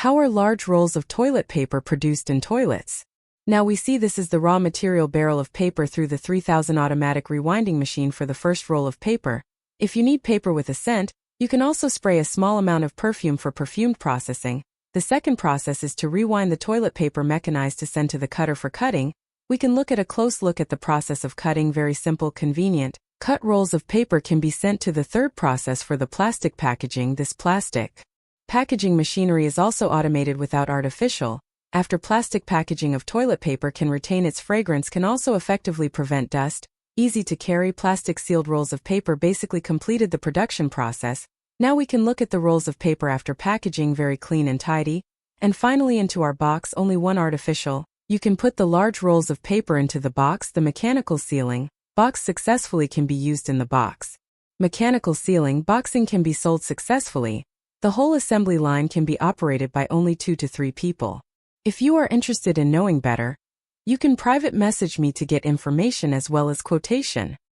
How are large rolls of toilet paper produced in toilets? Now we see this is the raw material barrel of paper through the 3000 automatic rewinding machine for the first roll of paper. If you need paper with a scent, you can also spray a small amount of perfume for perfumed processing. The second process is to rewind the toilet paper mechanized to send to the cutter for cutting. We can look at a close look at the process of cutting. Very simple, convenient. Cut rolls of paper can be sent to the third process for the plastic packaging. This plastic packaging machinery is also automated without artificial. After plastic packaging of toilet paper can retain its fragrance, can also effectively prevent dust. Easy to carry. Plastic sealed rolls of paper basically completed the production process. Now we can look at the rolls of paper after packaging, very clean and tidy. And finally into our box, only one artificial. You can put the large rolls of paper into the box. The mechanical sealing box successfully can be used in the box. Mechanical sealing boxing can be sold successfully. The whole assembly line can be operated by only 2 to 3 people. If you are interested in knowing better, you can private message me to get information as well as quotation.